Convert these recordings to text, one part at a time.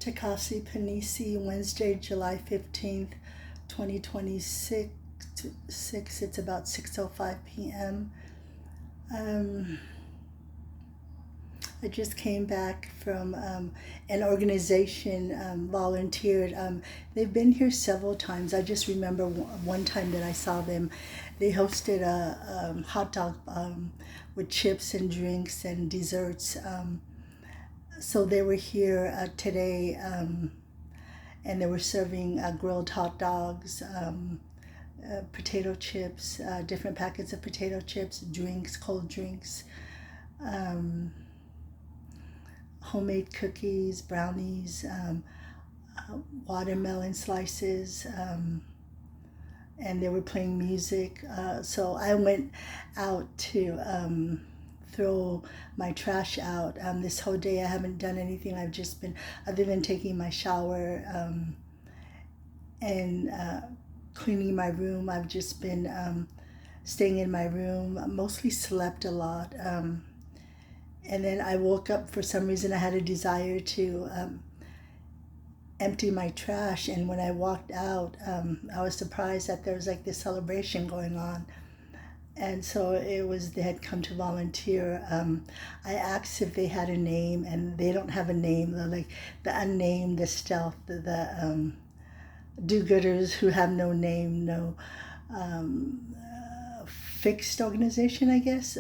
Takasi Panisi, Wednesday, July 15th, 2026. It's about 6:05 p.m. I just came back from an organization, volunteered. They've been here several times. I just remember one time that I saw them. They hosted a hot dog with chips and drinks and desserts. So they were here today, and they were serving grilled hot dogs, potato chips, different packets of potato chips, drinks, cold drinks, homemade cookies, brownies, watermelon slices, and they were playing music. So I went out to throw my trash out. This whole day I haven't done anything. I've just been, other than taking my shower and cleaning my room, I've just been staying in my room, mostly slept a lot. And then I woke up, for some reason I had a desire to empty my trash, and when I walked out, I was surprised that there was like this celebration going on. And so it was, they had come to volunteer. I asked if they had a name, and they don't have a name. They're like the unnamed, the stealth, the do-gooders who have no name, no fixed organization, I guess.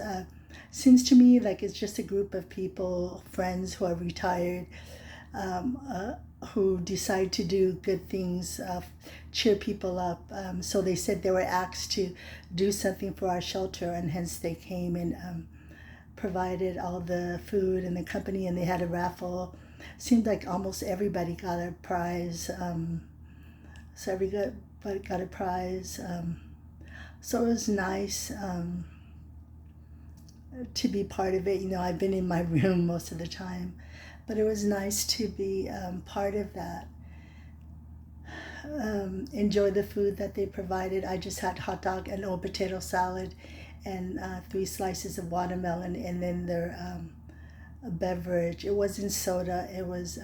Seems to me like it's just a group of people, friends who are retired, who decide to do good things, cheer people up. So they said they were asked to do something for our shelter, and hence they came and provided all the food and the company, and they had a raffle. Seemed like almost everybody got a prize. So everybody got a prize. So it was nice to be part of it. You know, I've been in my room most of the time, but it was nice to be part of that. Enjoy the food that they provided. I just had hot dog and old potato salad and 3 slices of watermelon, and then their a beverage. It wasn't soda, it was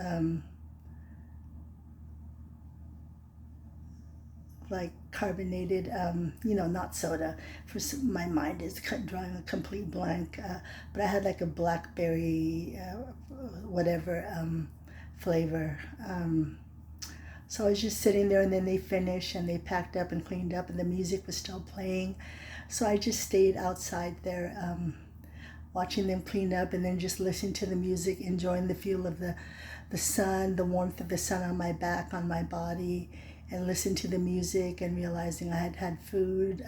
like carbonated, not soda. My mind is drawing a complete blank, but I had like a blackberry, whatever flavor. So I was just sitting there, and then they finished and they packed up and cleaned up, and the music was still playing. So I just stayed outside there, watching them clean up, and then just listening to the music, enjoying the feel of the sun, the warmth of the sun on my back, on my body, and listen to the music, and realizing I had had food.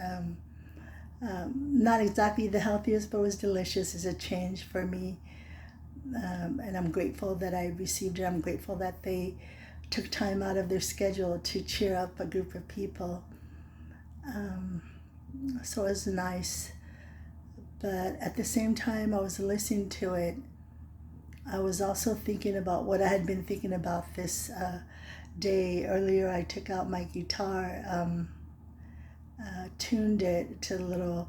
Not exactly the healthiest, but was delicious as a change for me. And I'm grateful that I received it. I'm grateful that they took time out of their schedule to cheer up a group of people. So it was nice. But at the same time I was listening to it, I was also thinking about what I had been thinking about this day. Earlier I took out my guitar, tuned it to a little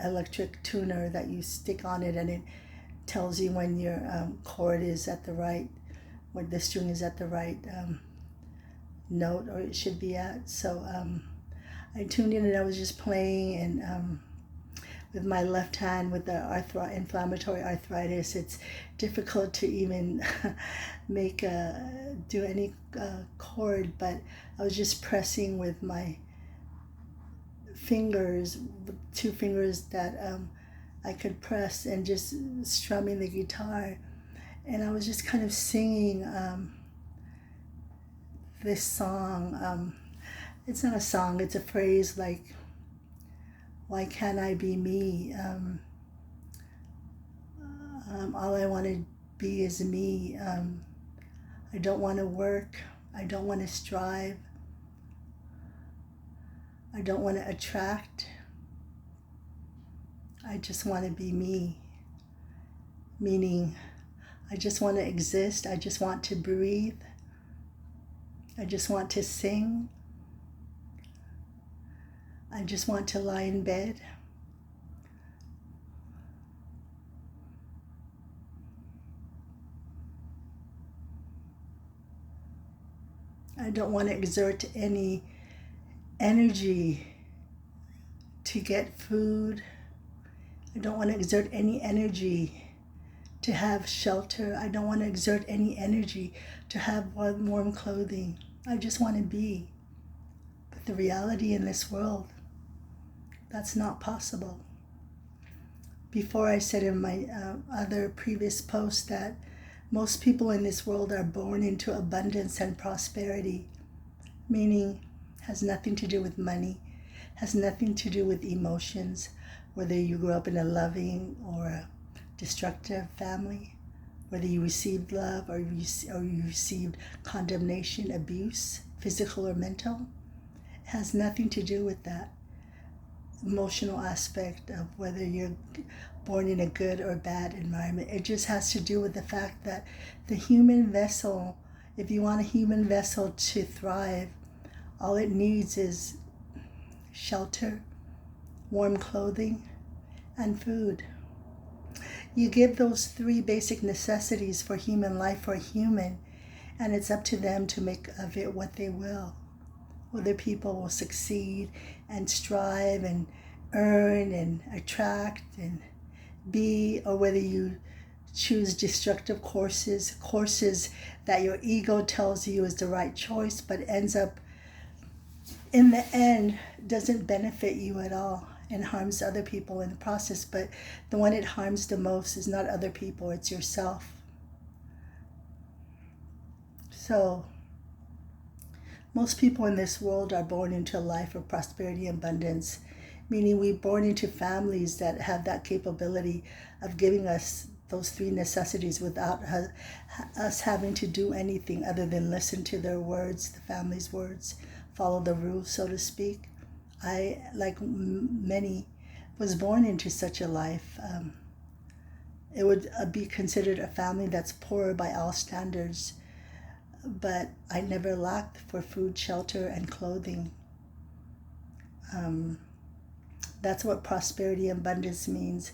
electric tuner that you stick on it, and it tells you when your chord is at the right, when the string is at the right note, or it should be at. So I tuned in, and I was just playing, and with my left hand, with the inflammatory arthritis, it's difficult to even do any chord, but I was just pressing with my fingers, 2 fingers that I could press, and just strumming the guitar. And I was just kind of singing this song. It's not a song, it's a phrase like, why can't I be me? All I want to be is me. I don't want to work. I don't want to strive. I don't want to attract. I just want to be me. Meaning, I just want to exist. I just want to breathe. I just want to sing. I just want to lie in bed. I don't want to exert any energy to get food. I don't want to exert any energy to have shelter. I don't want to exert any energy to have warm clothing. I just want to be. But the reality in this world, that's not possible. Before, I said in my other previous post that most people in this world are born into abundance and prosperity, meaning has nothing to do with money, has nothing to do with emotions, whether you grew up in a loving or a destructive family, whether you received love or you received condemnation, abuse, physical or mental. It has nothing to do with that emotional aspect of whether you're born in a good or bad environment. It just has to do with the fact that the human vessel, if you want a human vessel to thrive, all it needs is shelter, warm clothing, and food. You give those three basic necessities for human life for a human, and it's up to them to make of it what they will. Whether people will succeed and strive and earn and attract and be, or whether you choose destructive courses that your ego tells you is the right choice, but ends up in the end doesn't benefit you at all and harms other people in the process. But the one it harms the most is not other people, it's yourself. So most people in this world are born into a life of prosperity and abundance, meaning we're born into families that have that capability of giving us those three necessities without us having to do anything other than listen to their words, the family's words, follow the rules, so to speak. I, like many, was born into such a life. It would be considered a family that's poor by all standards, but I never lacked for food, shelter, and clothing. That's what prosperity and abundance means.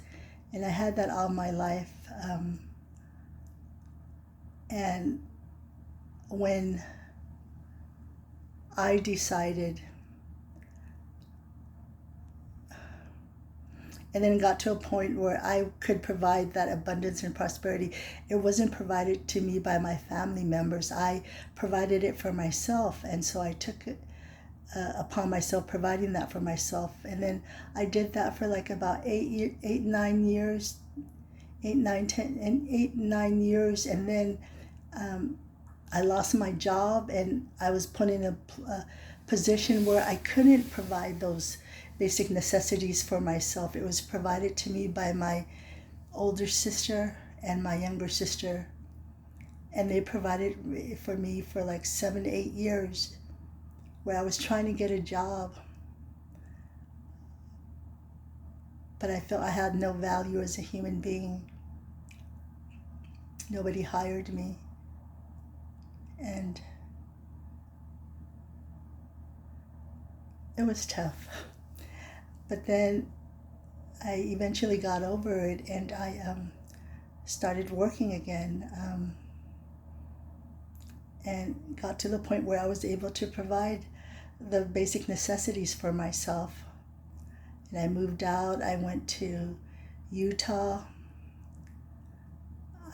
And I had that all my life. And when I decided, and then got to a point where I could provide that abundance and prosperity, it wasn't provided to me by my family members. I provided it for myself, and so I took it upon myself providing that for myself. And then I did that for like about 9 years, 9 years, and then I lost my job, and I was put in a position where I couldn't provide those basic necessities for myself. It was provided to me by my older sister and my younger sister, and they provided for me for like 7 to 8 years, where I was trying to get a job, but I felt I had no value as a human being. Nobody hired me, and it was tough. But then I eventually got over it, and I started working again, and got to the point where I was able to provide the basic necessities for myself. And I moved out. I went to Utah.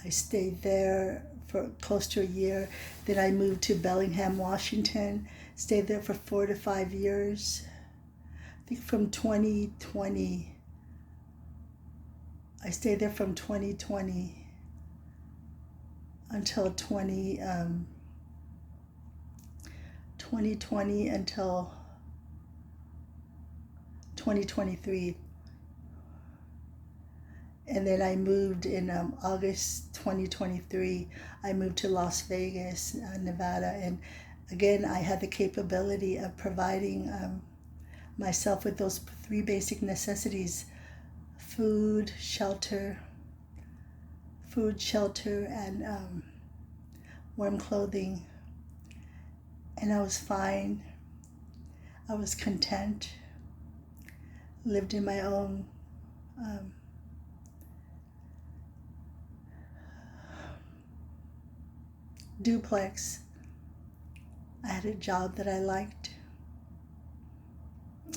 I stayed there for close to a year. Then I moved to Bellingham, Washington. Stayed there for 4 to 5 years. I think from 2020, I stayed there from 2020 until 2020 until 2023. And then I moved in August 2023. I moved to Las Vegas, Nevada. And again, I had the capability of providing myself with those three basic necessities: food, shelter, and warm clothing. And I was fine. I was content. Lived in my own duplex I had a job that I liked.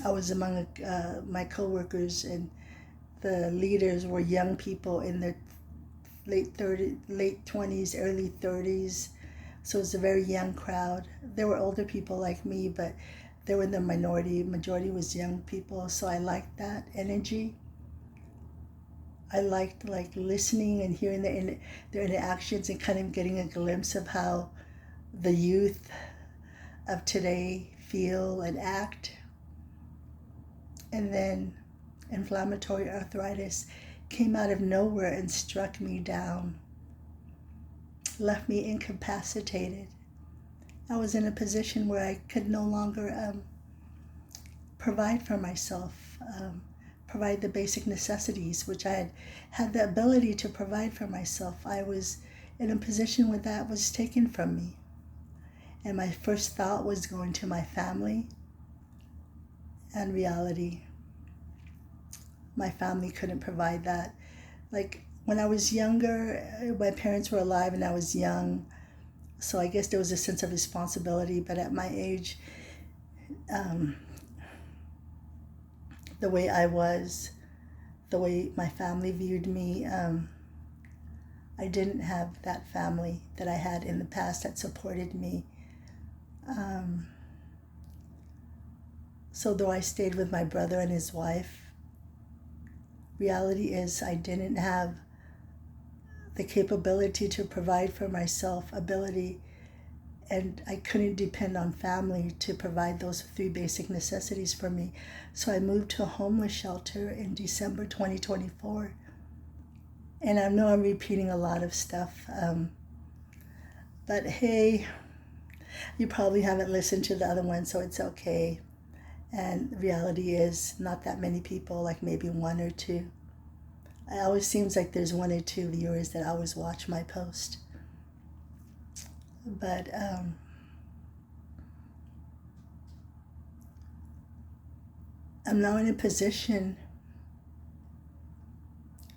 I was among my coworkers, and the leaders were young people in their late 20s, early 30s. So it was a very young crowd. There were older people like me, but they were in the minority. Majority was young people. So I liked that energy. I liked like listening and hearing their interactions and kind of getting a glimpse of how the youth of today feel and act. And then inflammatory arthritis came out of nowhere and struck me down, left me incapacitated. I was in a position where I could no longer provide for myself, provide the basic necessities, which I had the ability to provide for myself. I was in a position where that was taken from me. And my first thought was going to my family and reality. My family couldn't provide that. Like when I was younger, my parents were alive and I was young, so I guess there was a sense of responsibility. But at my age, the way I was, the way my family viewed me, I didn't have that family that I had in the past that supported me. So though I stayed with my brother and his wife, reality is I didn't have the capability to provide for myself, and I couldn't depend on family to provide those 3 basic necessities for me. So I moved to a homeless shelter in December 2024. And I know I'm repeating a lot of stuff, but hey, you probably haven't listened to the other one, so it's okay. And the reality is not that many people, like maybe 1 or 2. It always seems like there's 1 or 2 viewers that always watch my post. But I'm now in a position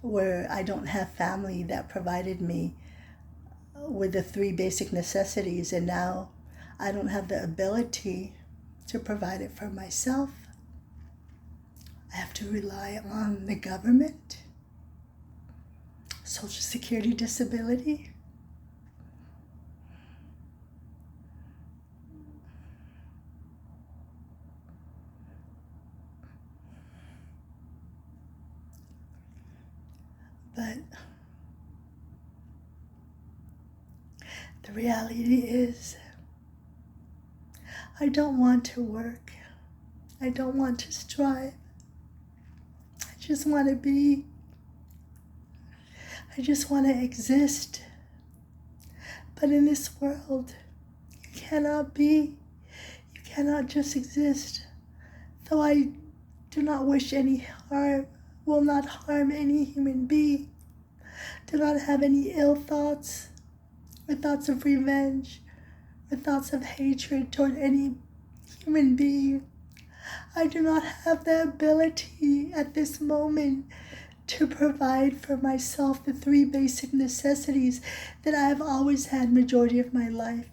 where I don't have family that provided me with the 3 basic necessities, and now I don't have the ability to provide it for myself. I have to rely on the government, Social Security, disability. But the reality is, I don't want to work. I don't want to strive. I just want to be. I just want to exist. But in this world, you cannot be. You cannot just exist. Though I do not wish any harm, will not harm any human being. Do not have any ill thoughts, or thoughts of revenge, or thoughts of hatred toward any human being. I do not have the ability at this moment to provide for myself the 3 basic necessities that I have always had majority of my life.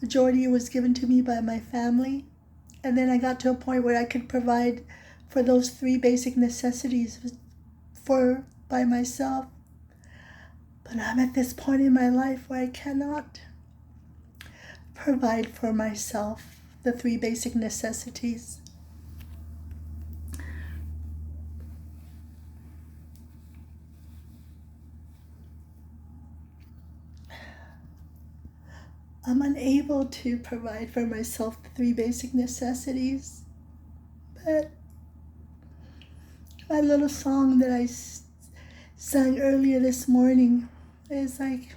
Majority was given to me by my family, and then I got to a point where I could provide for those 3 basic necessities by myself. But I'm at this point in my life where I cannot provide for myself the 3 basic necessities. I'm unable to provide for myself the 3 basic necessities. But my little song that I sang earlier this morning is like,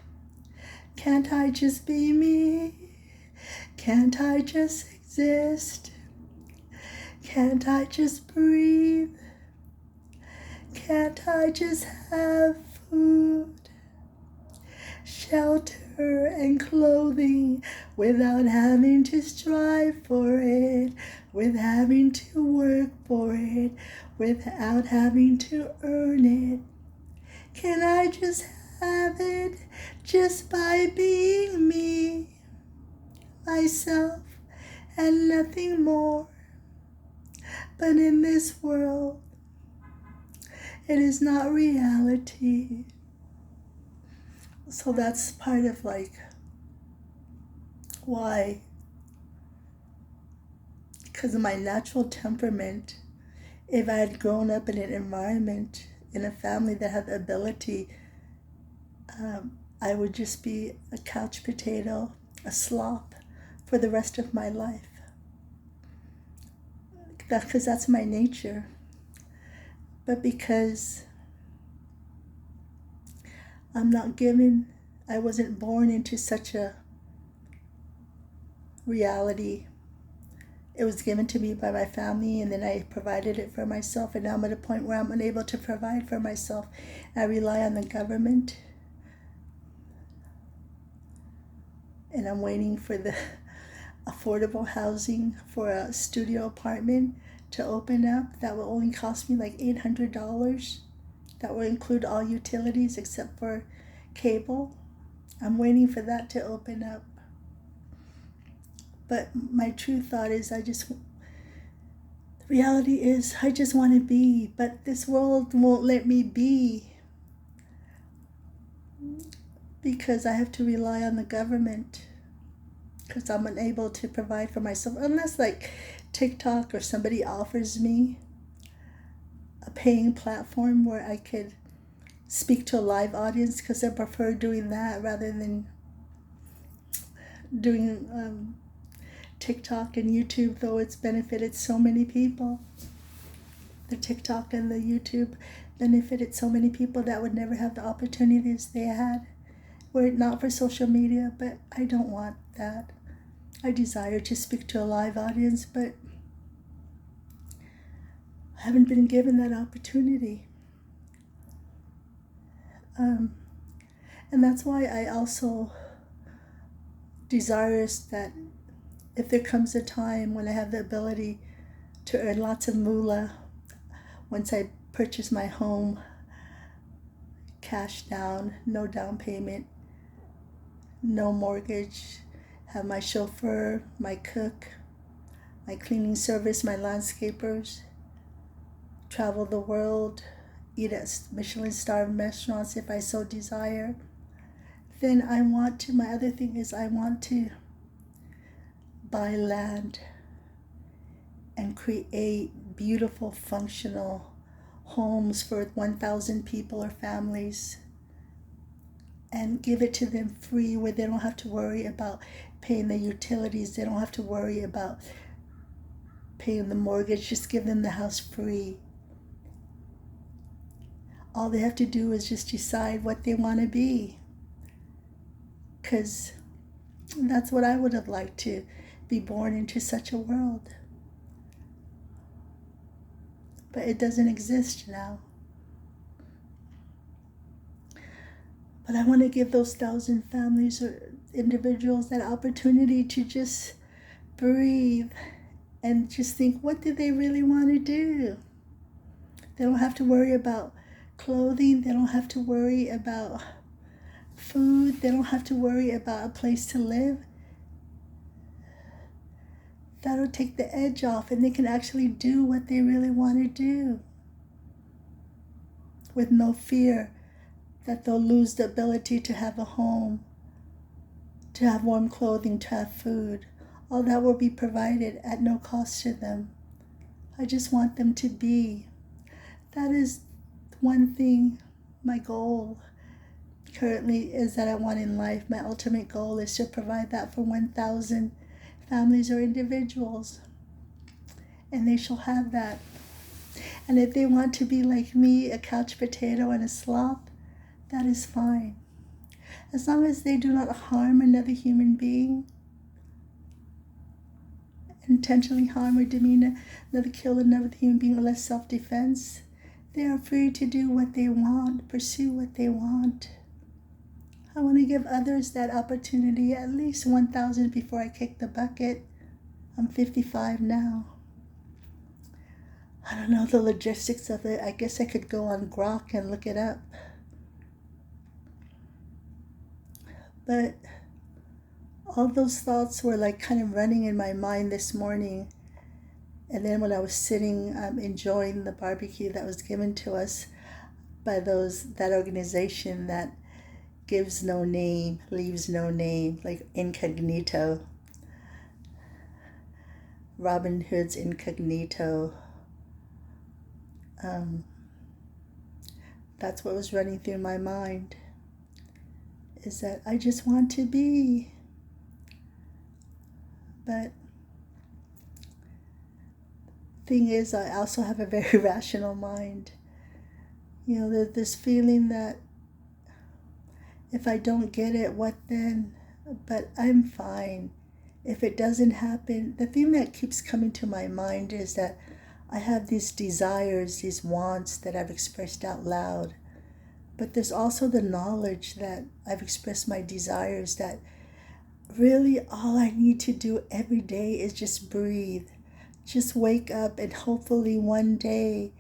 can't I just be me? Can't I just exist? Can't I just breathe? Can't I just have food, shelter, and clothing without having to strive for it, without having to work for it, without having to earn it? Can I just have it just by being me? myself and nothing more. But in this world, it is not reality. So that's part of like why, because of my natural temperament, if I had grown up in an environment, in a family that had the ability, I would just be a couch potato, a slop for the rest of my life. Because that's my nature. But because I wasn't born into such a reality. It was given to me by my family, and then I provided it for myself, and now I'm at a point where I'm unable to provide for myself. I rely on the government, and I'm waiting for the affordable housing for a studio apartment to open up. That will only cost me like $800. That will include all utilities except for cable. I'm waiting for that to open up. But my true thought is the reality is I just want to be, but this world won't let me be because I have to rely on the government, because I'm unable to provide for myself unless like TikTok or somebody offers me a paying platform where I could speak to a live audience, because I prefer doing that rather than doing TikTok and YouTube, though it's benefited so many people. The TikTok and the YouTube benefited so many people that would never have the opportunities they had were it not for social media, but I don't want that. I desire to speak to a live audience, but I haven't been given that opportunity. And that's why I also desirous that if there comes a time when I have the ability to earn lots of moolah, once I purchase my home, cash down, no down payment, no mortgage, have my chauffeur, my cook, my cleaning service, my landscapers, travel the world, eat at Michelin-starred restaurants if I so desire, then my other thing is I want to buy land and create beautiful, functional homes for 1,000 people or families and give it to them free, where they don't have to worry about paying the utilities. They don't have to worry about paying the mortgage. Just give them the house free. All they have to do is just decide what they want to be. Because that's what I would have liked, to be born into such a world. But it doesn't exist now. But I want to give those 1,000 families or individuals that opportunity to just breathe and just think, what do they really want to do? They don't have to worry about clothing. They don't have to worry about food. They don't have to worry about a place to live. That'll take the edge off, and they can actually do what they really want to do with no fear that they'll lose the ability to have a home, to have warm clothing, to have food. All that will be provided at no cost to them. I just want them to be. That is one thing, my goal currently is that I want in life. My ultimate goal is to provide that for 1,000 families or individuals, and they shall have that. And if they want to be like me, a couch potato and a slop, that is fine, as long as they do not harm another human being, intentionally harm or demean another, kill another human being, unless self-defense. They are free to do what they want, pursue what they want. I want to give others that opportunity, at least 1,000 before I kick the bucket. I'm 55 now. I don't know the logistics of it. I guess I could go on Grok and look it up. But all those thoughts were like kind of running in my mind this morning. And then when I was sitting enjoying the barbecue that was given to us by that organization that gives no name, leaves no name, like Incognito, Robin Hood's Incognito. That's what was running through my mind, is that I just want to be. But thing is, I also have a very rational mind. There's this feeling that if I don't get it, what then? But I'm fine. If it doesn't happen, the thing that keeps coming to my mind is that I have these desires, these wants that I've expressed out loud. But there's also the knowledge that I've expressed my desires, that really all I need to do every day is just breathe. Just wake up, and hopefully one day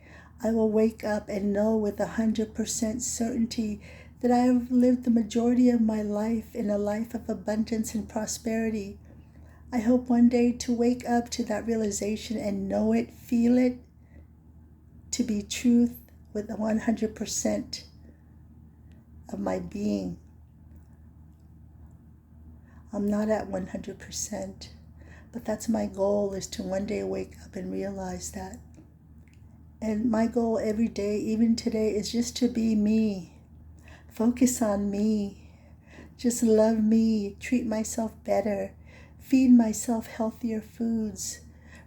I will wake up and know with 100% certainty that I have lived the majority of my life in a life of abundance and prosperity. I hope one day to wake up to that realization and know it, feel it, to be truth with 100% of my being. I'm not at 100%, but that's my goal, is to one day wake up and realize that. And my goal every day, even today, is just to be me. Focus on me. Just love me. Treat myself better. Feed myself healthier foods.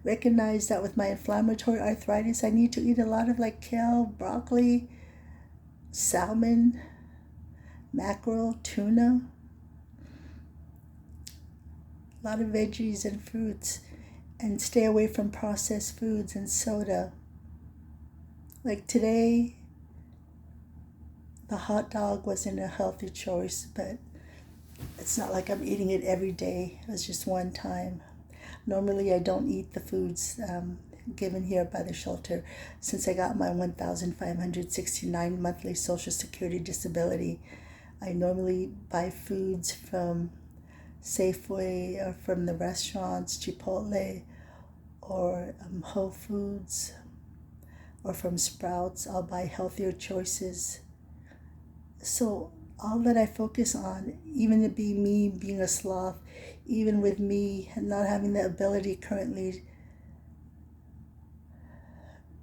Recognize that with my inflammatory arthritis, I need to eat a lot of like kale, broccoli, salmon, mackerel, tuna, a lot of veggies and fruits, and stay away from processed foods and soda. Like today, the hot dog wasn't a healthy choice, but it's not like I'm eating it every day. It was just one time. Normally, I don't eat the foods given here by the shelter. Since I got my 1,569 monthly Social Security disability, I normally buy foods from Safeway or from the restaurants, Chipotle or Whole Foods, or from Sprouts. I'll buy healthier choices. So all that I focus on, even to be me being a sloth, even with me not having the ability currently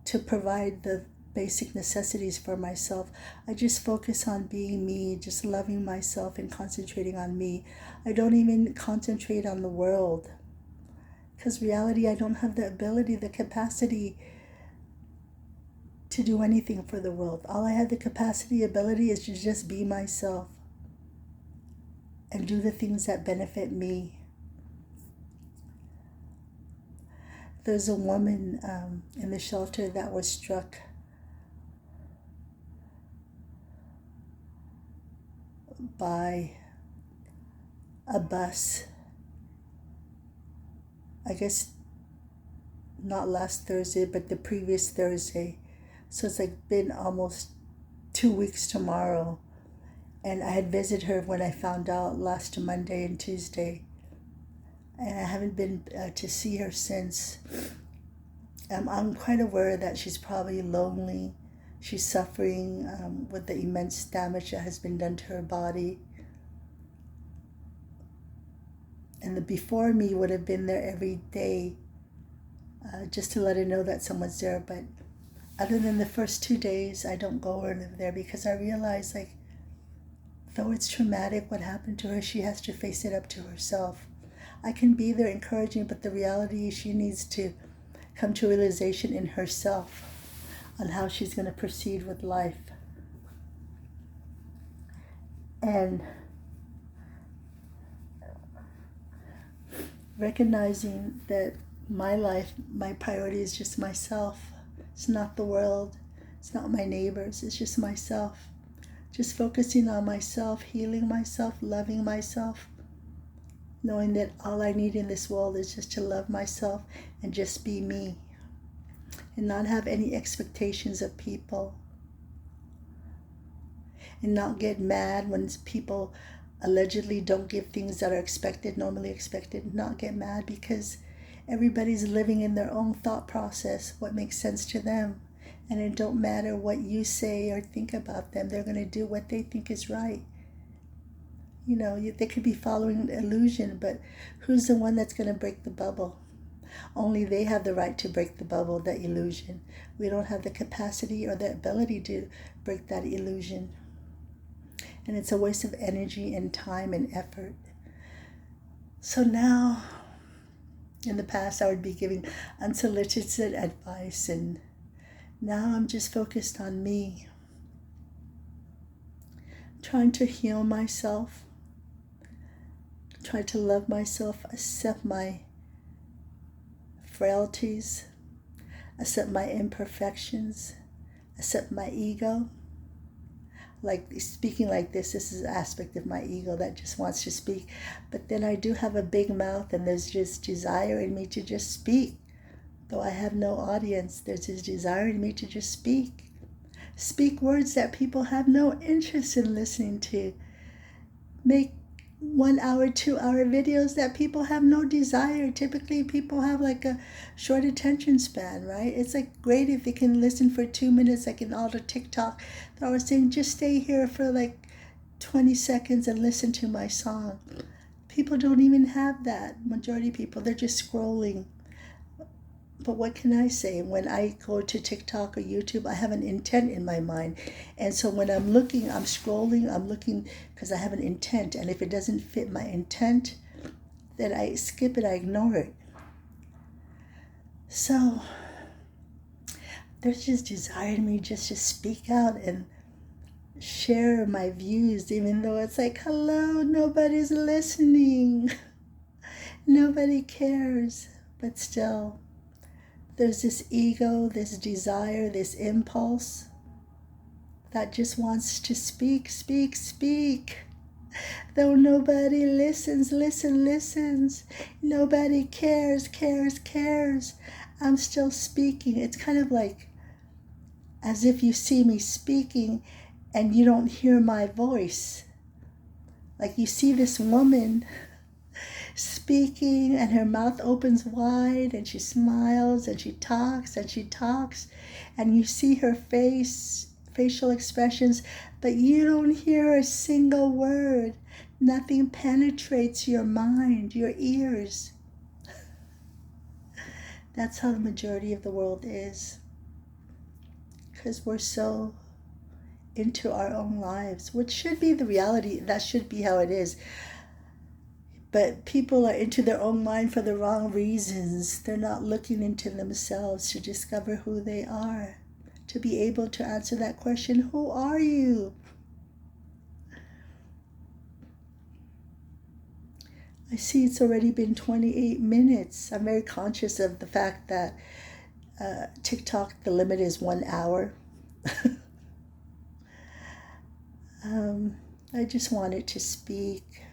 to provide the basic necessities for myself, I just focus on being me, just loving myself and concentrating on me. I don't even concentrate on the world, because reality, I don't have the ability, the capacity to do anything for the world. All I have the capacity, ability is to just be myself and do the things that benefit me. There's a woman in the shelter that was struck by a bus, I guess not last Thursday, but the previous Thursday. So it's like been almost 2 weeks tomorrow. And I had visited her when I found out last Monday and Tuesday. And I haven't been to see her since. I'm quite aware that she's probably lonely. She's suffering with the immense damage that has been done to her body. And the before me would have been there every day just to let her know that someone's there. But other than the first 2 days, I don't go or live there, because I realize, like, though it's traumatic what happened to her, she has to face it up to herself. I can be there encouraging, but the reality is she needs to come to realization in herself on how she's going to proceed with life. And recognizing that my life, my priority is just myself. It's not the world. It's not my neighbors. It's just myself. Just focusing on myself, healing myself, loving myself, knowing that all I need in this world is just to love myself and just be me, and not have any expectations of people, and not get mad when people allegedly don't give things that are expected, normally expected, not get mad, because everybody's living in their own thought process, what makes sense to them. And it don't matter what you say or think about them, they're going to do what they think is right. You know, they could be following an illusion, but who's the one that's going to break the bubble? Only they have the right to break the bubble, that illusion. We don't have the capacity or the ability to break that illusion. And it's a waste of energy and time and effort. So now, in the past, I would be giving unsolicited advice, and now I'm just focused on me, trying to heal myself, try to love myself, accept my frailties, accept my imperfections, accept my ego. Like speaking like this is an aspect of my ego that just wants to speak. But then I do have a big mouth, and there's just desire in me to just speak. Though I have no audience, there's this desire in me to just speak. Speak words that people have no interest in listening to. Make 1 hour, 2 hour videos that people have no desire. Typically people have like a short attention span, right? It's like great if you can listen for 2 minutes, like in all the TikTok. I was saying, just stay here for like 20 seconds and listen to my song. People don't even have that. Majority of people, they're just scrolling. But what can I say? When I go to TikTok or YouTube, I have an intent in my mind. And so when I'm looking, I'm scrolling, I'm looking because I have an intent. And if it doesn't fit my intent, then I skip it, I ignore it. So there's just desire in me just to speak out and share my views, even though it's like, hello, nobody's listening. Nobody cares. But still, there's this ego, this desire, this impulse that just wants to speak, speak, speak. Though nobody listens, listens. Nobody cares. I'm still speaking. It's kind of like as if you see me speaking and you don't hear my voice. Like you see this woman speaking and her mouth opens wide and she smiles and she talks and you see her facial expressions, but you don't hear a single word. Nothing penetrates your mind, your ears. That's how the majority of the world is, because we're so into our own lives, which should be the reality. That should be how it is. But people are into their own mind for the wrong reasons. They're not looking into themselves to discover who they are, to be able to answer that question, who are you? I see it's already been 28 minutes. I'm very conscious of the fact that TikTok, the limit is 1 hour. I just wanted to speak.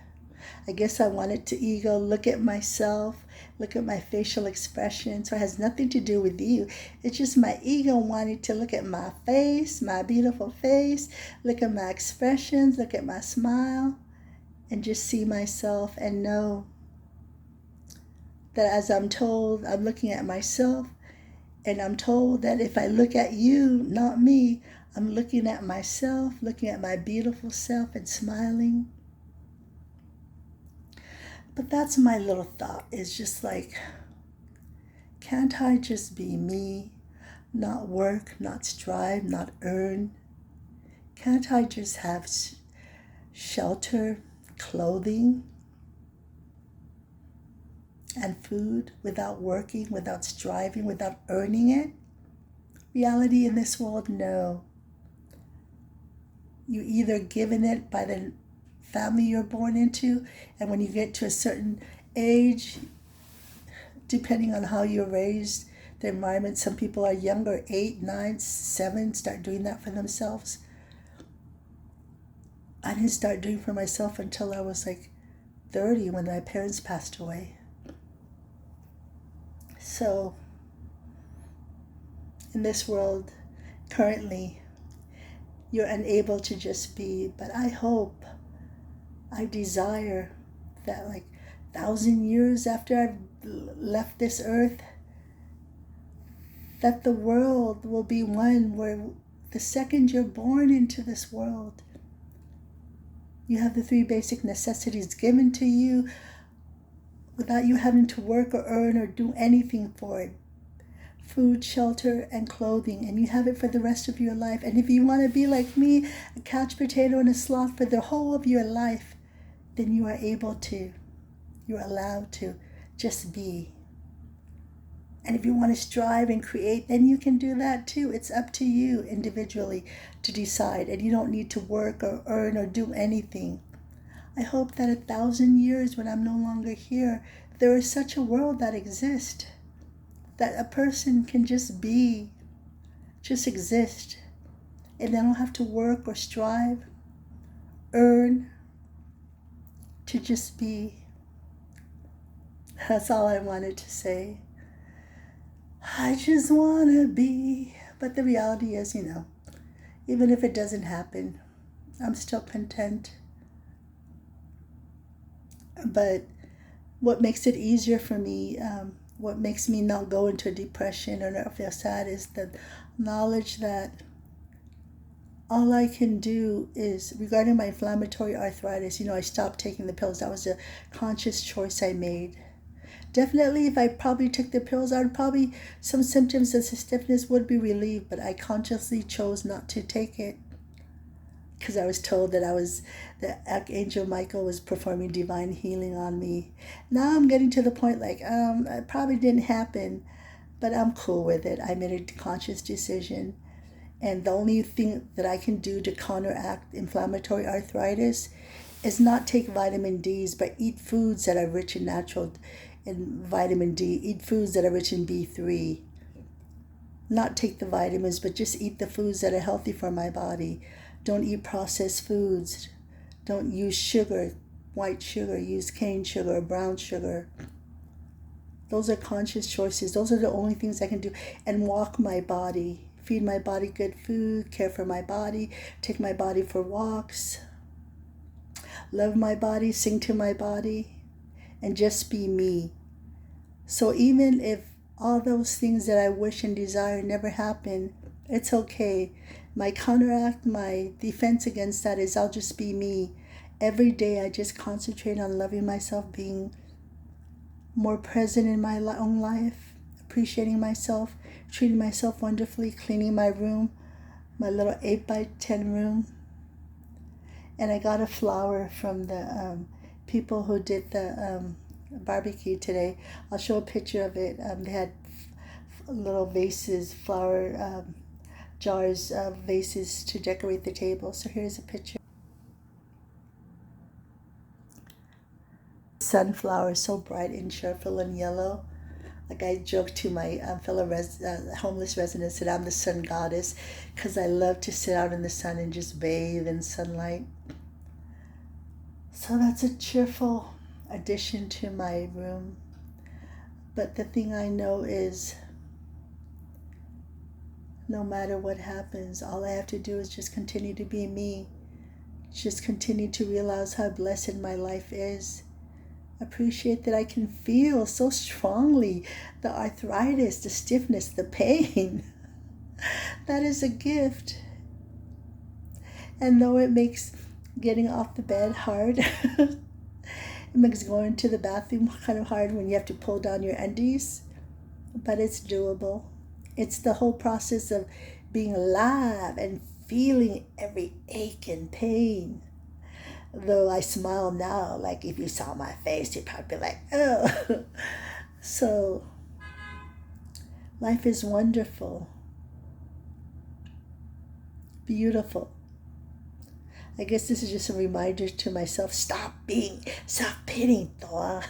I guess I wanted to ego, look at myself, look at my facial expression. So it has nothing to do with you. It's just my ego wanting to look at my face, my beautiful face, look at my expressions, look at my smile, and just see myself and know that as I'm told, I'm looking at myself, and I'm told that if I look at you, not me, I'm looking at myself, looking at my beautiful self and smiling. But that's my little thought, is just like, can't I just be me, not work, not strive, not earn? Can't I just have shelter, clothing, and food without working, without striving, without earning it? Reality in this world, no. You either given it by the family you're born into, and when you get to a certain age, depending on how you're raised, the environment, some people are younger, 8, 9, 7, start doing that for themselves. I didn't start doing for myself until I was like 30, when my parents passed away. So in this world, currently, you're unable to just be, but I hope I desire that, like, 1,000 years after I've left this earth, that the world will be one where the second you're born into this world, you have the three basic necessities given to you without you having to work or earn or do anything for it. Food, shelter, and clothing, and you have it for the rest of your life. And if you want to be like me, a couch potato and a sloth for the whole of your life, then you are able to, you're allowed to just be. And if you want to strive and create, then you can do that too. It's up to you individually to decide, and you don't need to work or earn or do anything. I hope that 1,000 years, when I'm no longer here, there is such a world that exists, that a person can just be, just exist, and they don't have to work or strive, earn, to just be. That's all I wanted to say. I just want to be. But the reality is, even if it doesn't happen, I'm still content. But what makes it easier for me, what makes me not go into depression or not feel sad, is the knowledge that all I can do is, regarding my inflammatory arthritis, I stopped taking the pills. That was a conscious choice I made. Definitely, if I probably took the pills, some symptoms of stiffness would be relieved, but I consciously chose not to take it because I was told that Archangel Michael was performing divine healing on me. Now I'm getting to the point it probably didn't happen, but I'm cool with it. I made a conscious decision. And the only thing that I can do to counteract inflammatory arthritis is not take vitamin D's, but eat foods that are rich in vitamin D. Eat foods that are rich in B3. Not take the vitamins, but just eat the foods that are healthy for my body. Don't eat processed foods. Don't use sugar, white sugar. Use cane sugar, brown sugar. Those are conscious choices. Those are the only things I can do. And walk my body. Feed my body good food. Care for my body. Take my body for walks. Love my body. Sing to my body. And just be me. So even if all those things that I wish and desire never happen, it's okay. My defense against that is I'll just be me. Every day I just concentrate on loving myself, being more present in my own life, appreciating myself, treating myself wonderfully, cleaning my room, my little 8x10 room. And I got a flower from the people who did the barbecue today. I'll show a picture of it. They had little vases, flower jars, vases to decorate the table. So here's a picture. Sunflower, so bright and cheerful and yellow. Like I joke to my fellow homeless residents that I'm the sun goddess because I love to sit out in the sun and just bathe in sunlight. So that's a cheerful addition to my room. But the thing I know is no matter what happens, all I have to do is just continue to be me. Just continue to realize how blessed my life is. Appreciate that I can feel so strongly the arthritis, the stiffness, the pain. That is a gift. And though it makes getting off the bed hard, it makes going to the bathroom kind of hard when you have to pull down your undies, but it's doable. It's the whole process of being alive and feeling every ache and pain. Though I smile now, like if you saw my face, you'd probably be like, oh. So, life is wonderful, beautiful. I guess this is just a reminder to myself, stop pitying, Toa.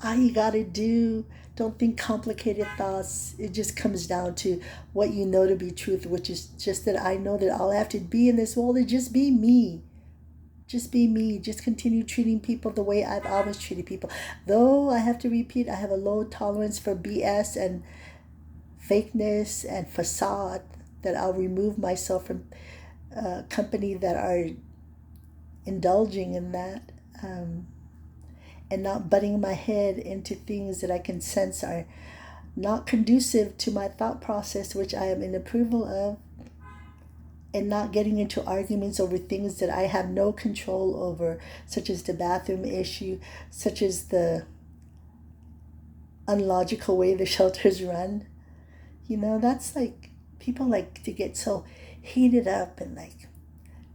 All you gotta do, don't think complicated thoughts. It just comes down to what you know to be truth, which is just that I know that all I have to be in this world is just be me. Just be me. Just continue treating people the way I've always treated people. Though I have to repeat, I have a low tolerance for BS and fakeness and facade, that I'll remove myself from company that are indulging in that, and not butting my head into things that I can sense are not conducive to my thought process, which I am in approval of, and not getting into arguments over things that I have no control over, such as the bathroom issue, such as the unlogical way the shelters run. That's like, people like to get so heated up and like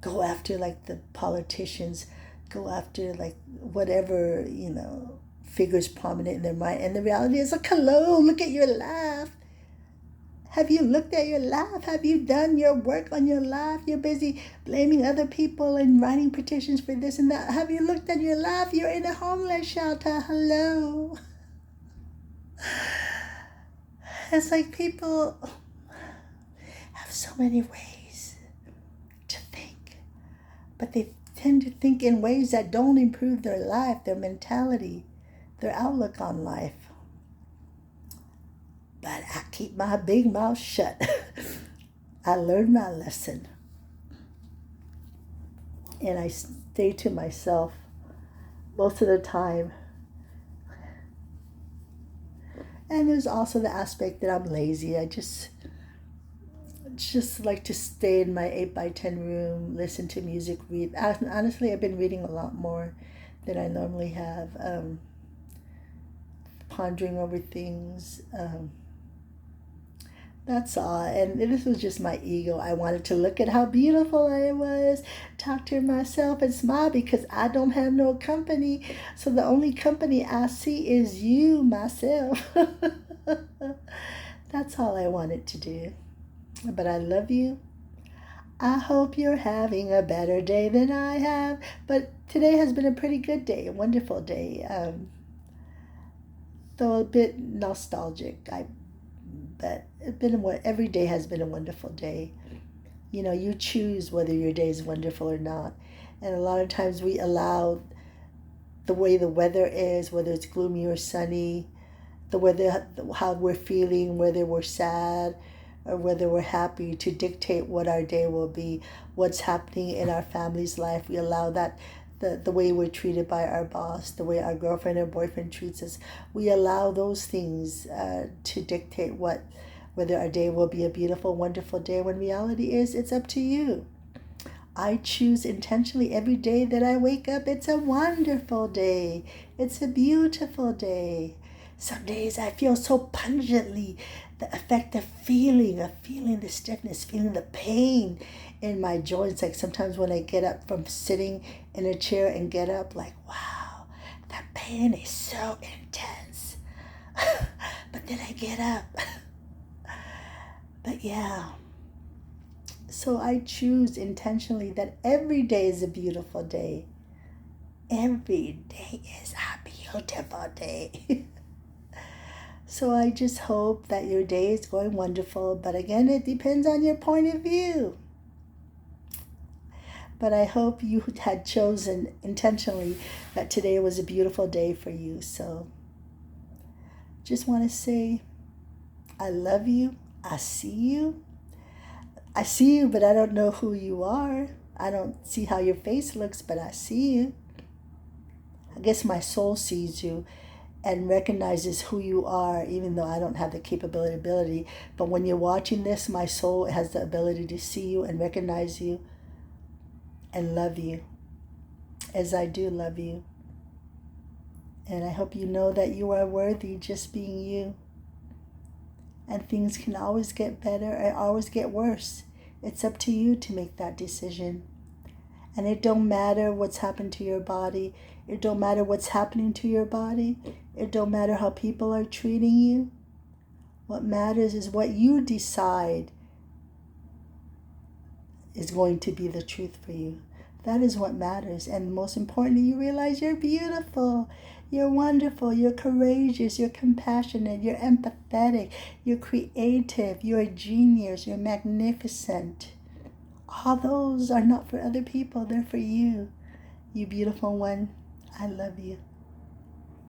go after like the politicians, go after like whatever, figures prominent in their mind. And the reality is like, hello, look at your life. Have you looked at your life? Have you done your work on your life? You're busy blaming other people and writing petitions for this and that. Have you looked at your life? You're in a homeless shelter. Hello. It's like people have so many ways to think, but they tend to think in ways that don't improve their life, their mentality, their outlook on life. But I keep my big mouth shut. I learned my lesson. And I stay to myself most of the time. And there's also the aspect that I'm lazy. I just like to stay in my 8x10 room, listen to music, read. Honestly, I've been reading a lot more than I normally have. Pondering over things. That's all. And this was just my ego. I wanted to look at how beautiful I was, talk to myself and smile because I don't have no company. So the only company I see is you, myself. That's all I wanted to do. But I love you. I hope you're having a better day than I have. But today has been a pretty good day, a wonderful day. Though a bit nostalgic. But every day has been a wonderful day. You choose whether your day is wonderful or not. And a lot of times we allow the way the weather is, whether it's gloomy or sunny, the weather, how we're feeling, whether we're sad or whether we're happy, to dictate what our day will be, what's happening in our family's life. We allow that, the way we're treated by our boss, the way our girlfriend or boyfriend treats us. We allow those things to dictate whether our day will be a beautiful, wonderful day, when reality is, it's up to you. I choose intentionally every day that I wake up. It's a wonderful day. It's a beautiful day. Some days I feel so pungently the effect of feeling the stiffness, feeling the pain in my joints. Like sometimes when I get up from sitting in a chair and get up, like, wow, that pain is so intense. But then I get up. But yeah. So I choose intentionally that every day is a beautiful day. Every day is a beautiful day. So I just hope that your day is going wonderful. But again, it depends on your point of view. But I hope you had chosen intentionally that today was a beautiful day for you. So just want to say, I love you. I see you. I see you, but I don't know who you are. I don't see how your face looks, but I see you. I guess my soul sees you and recognizes who you are, even though I don't have the capability. But when you're watching this, my soul has the ability to see you and recognize you and love you, as I do love you. And I hope you know that you are worthy just being you. And things can always get better or always get worse. It's up to you to make that decision. And it don't matter what's happened to your body. It don't matter what's happening to your body. It don't matter how people are treating you. What matters is what you decide is going to be the truth for you. That is what matters. And most importantly, you realize you're beautiful. You're wonderful. You're courageous. You're compassionate. You're empathetic. You're creative. You're a genius. You're magnificent. All those are not for other people. They're for you. You beautiful one. I love you.